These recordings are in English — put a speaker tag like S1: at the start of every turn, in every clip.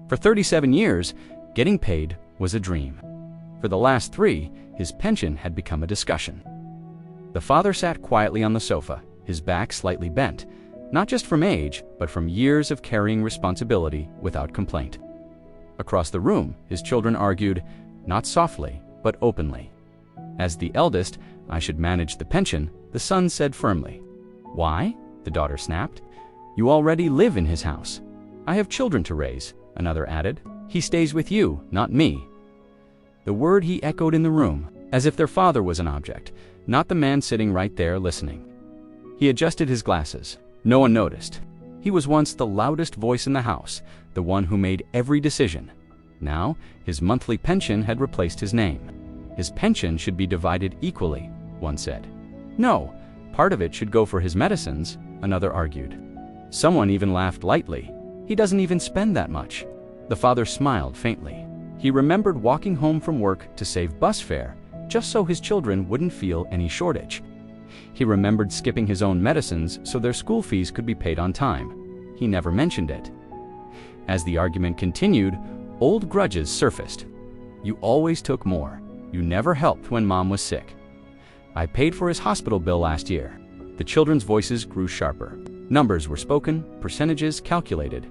S1: For 37 years, getting paid was a dream. For the last 3, his pension had become a discussion. The father sat quietly on the sofa, his back slightly bent, not just from age, but from years of carrying responsibility without complaint. Across the room, his children argued, not softly, but openly. As the eldest, I should manage the pension, the son said firmly. Why? The daughter snapped. You already live in his house. I have children to raise, another added. He stays with you, not me. The word he echoed in the room, as if their father was an object, not the man sitting right there listening. He adjusted his glasses. No one noticed. He was once the loudest voice in the house, the one who made every decision. Now, his monthly pension had replaced his name. His pension should be divided equally, one said. No, part of it should go for his medicines, another argued. Someone even laughed lightly. He doesn't even spend that much. The father smiled faintly. He remembered walking home from work to save bus fare, just so his children wouldn't feel any shortage. He remembered skipping his own medicines so their school fees could be paid on time. He never mentioned it. As the argument continued, old grudges surfaced. You always took more. You never helped when mom was sick. I paid for his hospital bill last year. The children's voices grew sharper. Numbers were spoken, percentages calculated.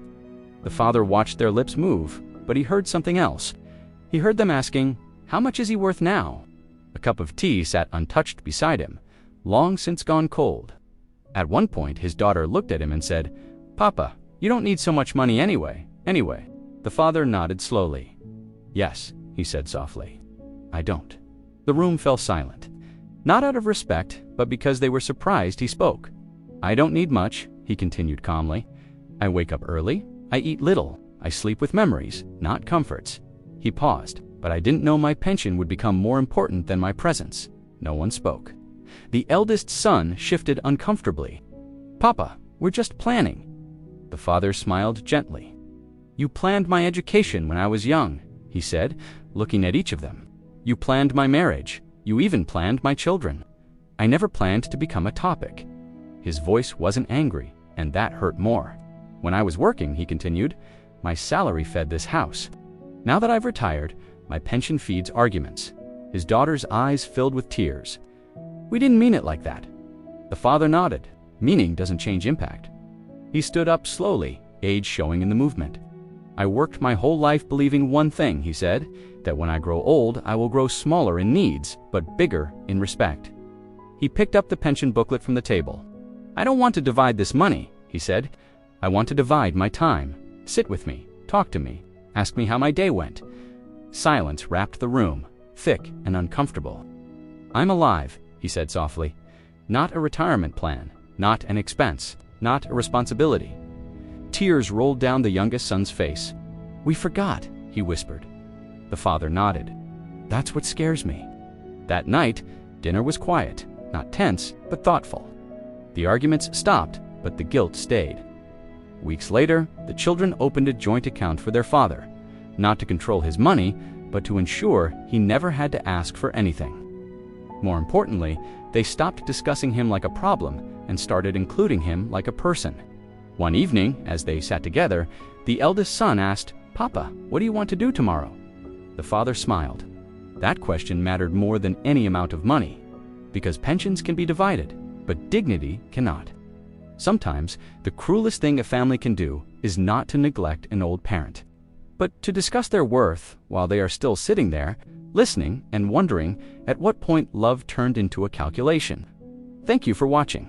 S1: The father watched their lips move, but he heard something else. He heard them asking, how much is he worth now? A cup of tea sat untouched beside him, long since gone cold. At one point, his daughter looked at him and said, Papa, you don't need so much money anyway. The father nodded slowly. Yes, he said softly. I don't. The room fell silent. Not out of respect, but because they were surprised he spoke. I don't need much, he continued calmly. I wake up early, I eat little, I sleep with memories, not comforts. He paused, but I didn't know my pension would become more important than my presence. No one spoke. The eldest son shifted uncomfortably. Papa, we're just planning. The father smiled gently. You planned my education when I was young, he said, looking at each of them. You planned my marriage. You even planned my children. I never planned to become a topic. His voice wasn't angry, and that hurt more. When I was working, he continued, my salary fed this house. Now that I've retired, my pension feeds arguments. His daughter's eyes filled with tears. We didn't mean it like that. The father nodded. Meaning doesn't change impact. He stood up slowly, age showing in the movement. I worked my whole life believing one thing, he said, that when I grow old, I will grow smaller in needs, but bigger in respect. He picked up the pension booklet from the table. I don't want to divide this money, he said. I want to divide my time. Sit with me, talk to me, ask me how my day went. Silence wrapped the room, thick and uncomfortable. I'm alive, he said softly. Not a retirement plan, not an expense, not a responsibility. Tears rolled down the youngest son's face. We forgot, he whispered. The father nodded. That's what scares me. That night, dinner was quiet, not tense, but thoughtful. The arguments stopped, but the guilt stayed. Weeks later, the children opened a joint account for their father, not to control his money, but to ensure he never had to ask for anything. More importantly, they stopped discussing him like a problem and started including him like a person. One evening, as they sat together, the eldest son asked, Papa, what do you want to do tomorrow? The father smiled. That question mattered more than any amount of money, because pensions can be divided, but dignity cannot. Sometimes, the cruelest thing a family can do is not to neglect an old parent, but to discuss their worth while they are still sitting there, listening and wondering at what point love turned into a calculation. Thank you for watching.